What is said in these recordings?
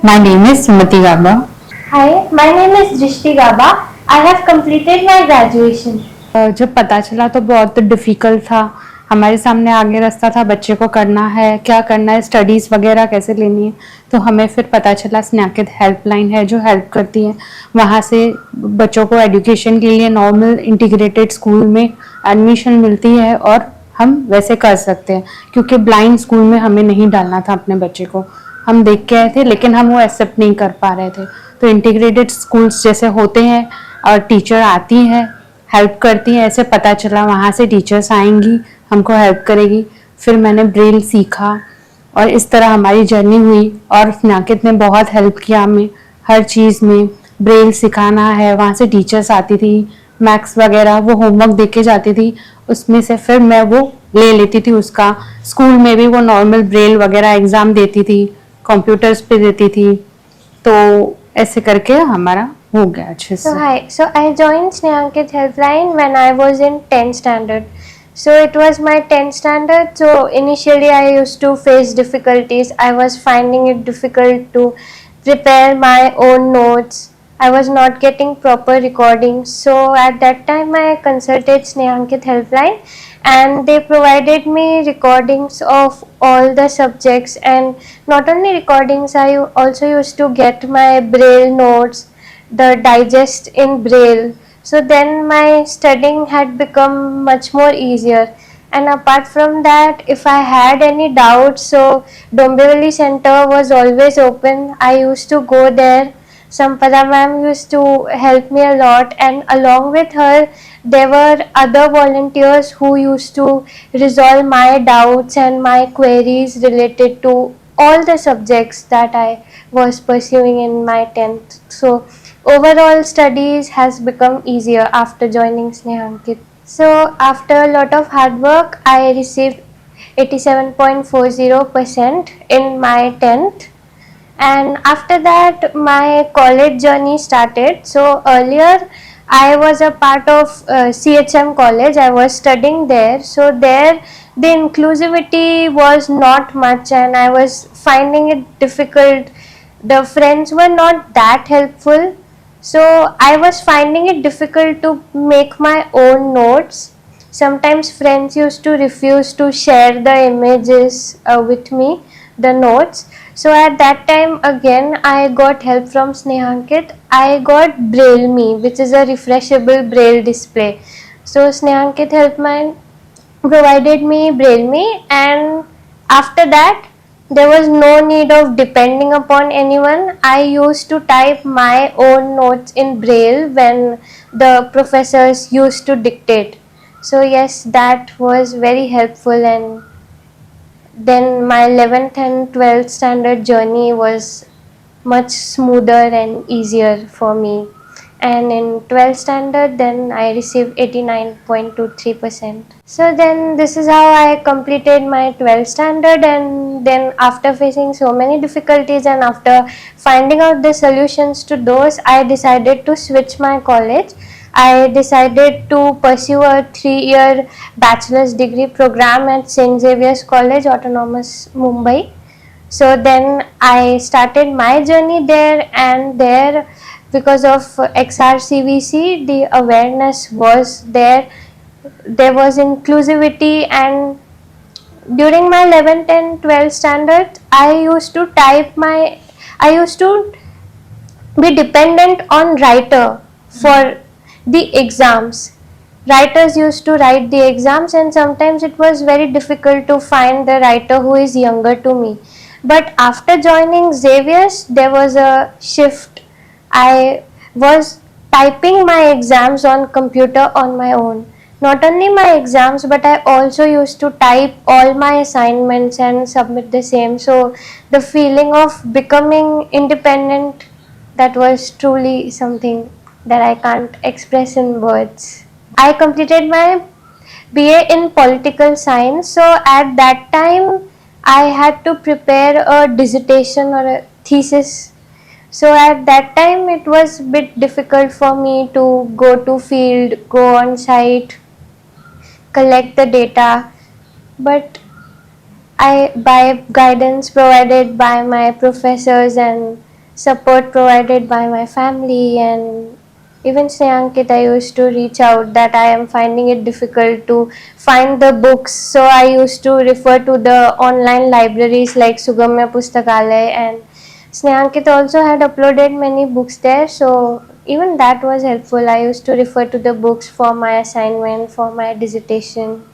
My name is Sumati Gaba. Hi, my name is Drishti Gaba. I have completed my graduation. जब पता चला तो बहुत difficult था। हमारे सामने आगे रास्ता था, बच्चे को करना है, क्या करना है, स्टडीज़ वगैरह कैसे लेनी है। तो हमें फिर पता चला स्नेहाकित हेल्पलाइन है जो हेल्प करती है। वहाँ से बच्चों को एजुकेशन के लिए नॉर्मल इंटीग्रेटेड स्कूल में एडमिशन मिलती है और हम वैसे कर सकते हैं, क्योंकि ब्लाइंड स्कूल में हमें नहीं डालना था अपने बच्चे को। हम देख के आए थे लेकिन हम वो एक्सेप्ट नहीं कर पा रहे थे। तो इंटीग्रेटेड स्कूल्स जैसे होते हैं और टीचर आती हैं, हेल्प करती हैं, ऐसे पता चला वहाँ से टीचर्स आएंगी, हमको हेल्प करेगी। फिर मैंने ब्रेल सीखा और इस तरह हमारी जर्नी हुई। और नाकित ने बहुत हेल्प किया हमें हर चीज़ में। ब्रेल सिखाना है, वहाँ से टीचर्स आती थी, मैथ्स वगैरह वो होमवर्क दे के जाती थी, उसमें से फिर मैं वो ले लेती थी उसका। स्कूल में भी वो नॉर्मल ब्रेल वगैरह एग्ज़ाम देती थी, कंप्यूटर्स पे देती थी। तो ऐसे करके हमारा हो गया अच्छे से। So I joined Snehankit Helpline when I was in 10th standard. So it was my 10th standard. So initially I used to face difficulties. I was finding it difficult to prepare my own notes. I was not getting proper recordings. So at that time I consulted Snehankit Helpline and they provided me recordings of all the subjects, and not only recordings, I also used to get my braille notes, the digest in braille. So then my studying had become much more easier. And apart from that, if I had any doubts, so Dombivli Center was always open. I used to go there. Sampada ma'am used to help me a lot, and along with her there were other volunteers who used to resolve my doubts and my queries related to all the subjects that I was pursuing in my 10th. So overall studies has become easier after joining Snehankit. So after a lot of hard work, I received 87.40% in my 10th, and after that my college journey started. So earlier I was a part of CHM college. I was studying there. So there the inclusivity was not much and I was finding it difficult. The friends were not that helpful, so I was finding it difficult to make my own notes. Sometimes friends used to refuse to share the images with me, the notes. So at that time again I got help from Snehankit. I got Braille Me, which is a refreshable braille display. So Snehankit helped me, provided me Braille Me, and after that there was no need of depending upon anyone. I used to type my own notes in Braille when the professors used to dictate. So yes, that was very helpful, and then my 11th and 12th standard journey was much smoother and easier for me. And in 12th standard, then I received 89.23%. So then this is how I completed my 12th standard, and then after facing so many difficulties and after finding out the solutions to those, I decided to switch my college. I decided to pursue a 3-year bachelor's degree program at St. Xavier's College, Autonomous, Mumbai. So then I started my journey there, and there, because of XRCVC, the awareness was there. There was inclusivity, and during my 11th and 12th standard, I used to be dependent on writer for the exams. Writers used to write the exams, and sometimes it was very difficult to find the writer who is younger to me. But after joining Xavier's, there was a shift. I was typing my exams on computer on my own. Not only my exams, but I also used to type all my assignments and submit the same. So the feeling of becoming independent, that was truly something that I can't express in words. I completed my BA in political science. So at that time, I had to prepare a dissertation or a thesis. So at that time, it was a bit difficult for me to go to field, go on site, collect the data. But by guidance provided by my professors and support provided by my family, and even Snehankit, I used to reach out that I am finding it difficult to find the books. So I used to refer to the online libraries like Sugamya Pustakalay, and Snehankit also had uploaded many books there. So even that was helpful. I used to refer to the books for my assignment, for my dissertation.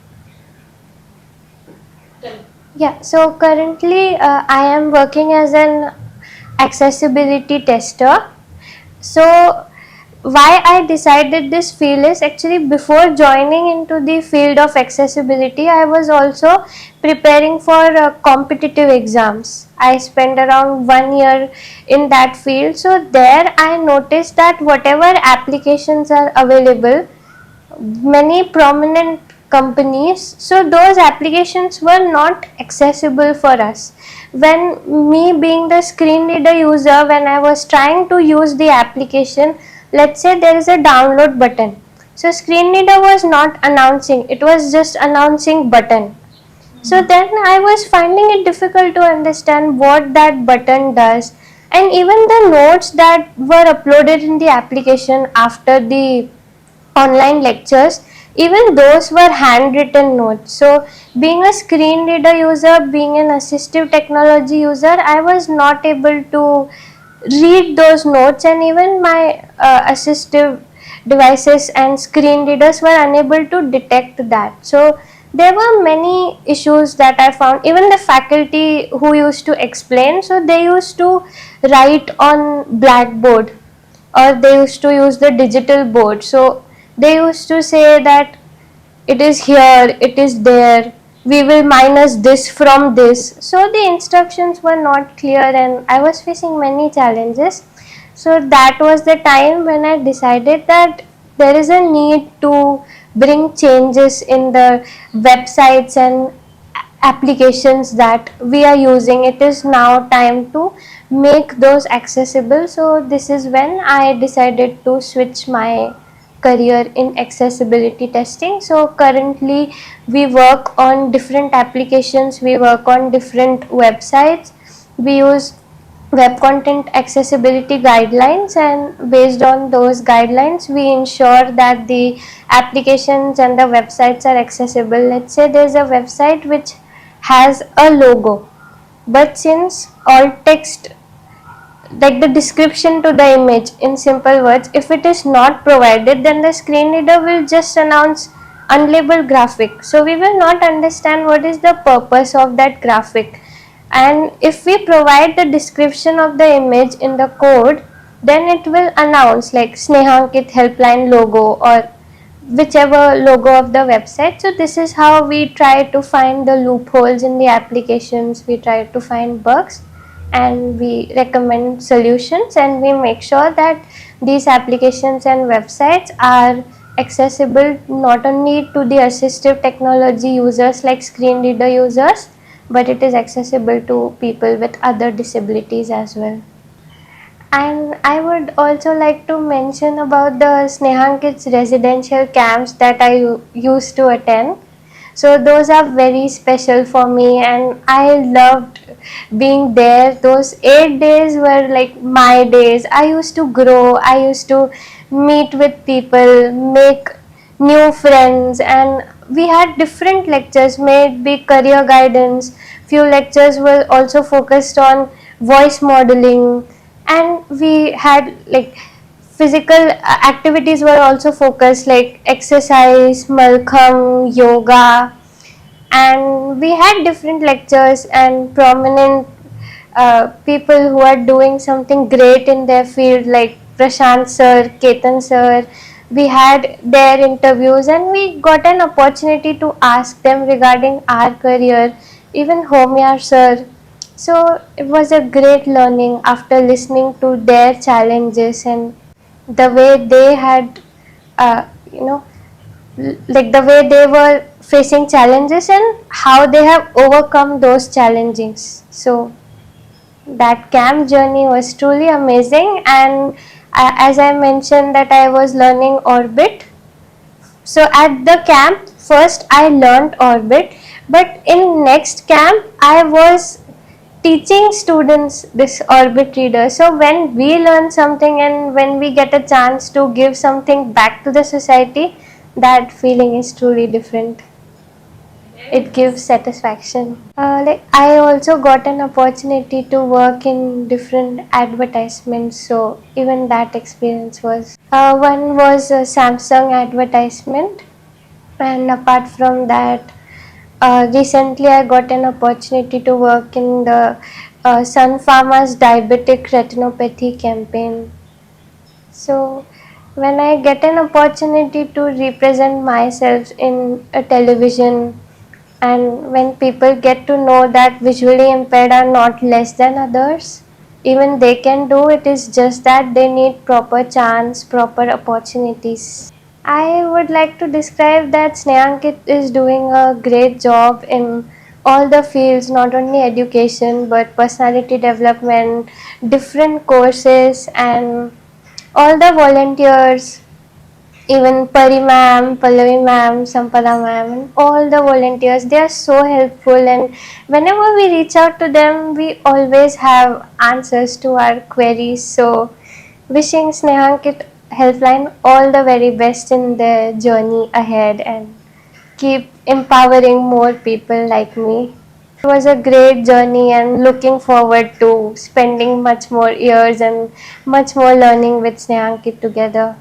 Yeah, so currently I am working as an accessibility tester. So why I decided this field is actually before joining into the field of accessibility, I was also preparing for competitive exams. I spent around 1 year in that field. So there I noticed that whatever applications are available, many prominent companies, so those applications were not accessible for us. When me being the screen reader user, when I was trying to use the application, let's say there is a download button, so screen reader was not announcing, it was just announcing button. So then I was finding it difficult to understand what that button does, and even the notes that were uploaded in the application after the online lectures, even those were handwritten notes. So being a screen reader user, being an assistive technology user, I was not able to read those notes, and even my assistive devices and screen readers were unable to detect that. So there were many issues that I found. Even the faculty who used to explain, so they used to write on blackboard, or they used to use the digital board. So they used to say that it is here, it is there, we will minus this from this. So the instructions were not clear, and I was facing many challenges. So that was the time when I decided that there is a need to bring changes in the websites and applications that we are using. It is now time to make those accessible. So this is when I decided to switch my career in accessibility testing. So currently we work on different applications, we work on different websites, we use web content accessibility guidelines, and based on those guidelines we ensure that the applications and the websites are accessible. Let's say there's a website which has a logo, but since alt text, like the description to the image in simple words, if it is not provided, then the screen reader will just announce unlabeled graphic. So we will not understand what is the purpose of that graphic. And if we provide the description of the image in the code, then it will announce like Snehankit helpline logo or whichever logo of the website. So this is how we try to find the loopholes in the applications, we try to find bugs, and we recommend solutions, and we make sure that these applications and websites are accessible not only to the assistive technology users like screen reader users, but it is accessible to people with other disabilities as well. And I would also like to mention about the Snehankit's residential camps that I used to attend. So those are very special for me, and I loved being there. Those 8 days were like my days. I used to grow, I used to meet with people, make new friends, and we had different lectures, may it be career guidance. Few lectures were also focused on voice modeling, and we had like physical activities were also focused like exercise, malkham, yoga, and we had different lectures and prominent people who are doing something great in their field like Prashant sir, Ketan sir. We had their interviews, and we got an opportunity to ask them regarding our career, even Homyar sir. So it was a great learning after listening to their challenges and the way they had, you know, like the way they were facing challenges and how they have overcome those challenges. So that camp journey was truly amazing, and as I mentioned that I was learning Orbit. So at the camp first I learned Orbit, but in next camp I was teaching students this Orbit Reader. So when we learn something and when we get a chance to give something back to the society, that feeling is truly different. It gives satisfaction. Like I also got an opportunity to work in different advertisements, so even that experience was. One was a Samsung advertisement, and apart from that, recently I got an opportunity to work in the Sun Pharma's diabetic retinopathy campaign. So when I get an opportunity to represent myself in a television, and when people get to know that visually impaired are not less than others, even they can do it, is just that they need proper chance, proper opportunities. I would like to describe that Snehankit is doing a great job in all the fields, not only education but personality development, different courses, and all the volunteers, even Pari ma'am, Pallavi ma'am, Sampada ma'am, and all the volunteers, they are so helpful, and whenever we reach out to them, we always have answers to our queries. So, wishing Snehankit Helpline all the very best in their journey ahead, and keep empowering more people like me. It was a great journey, and looking forward to spending much more years and much more learning with Snehankit together.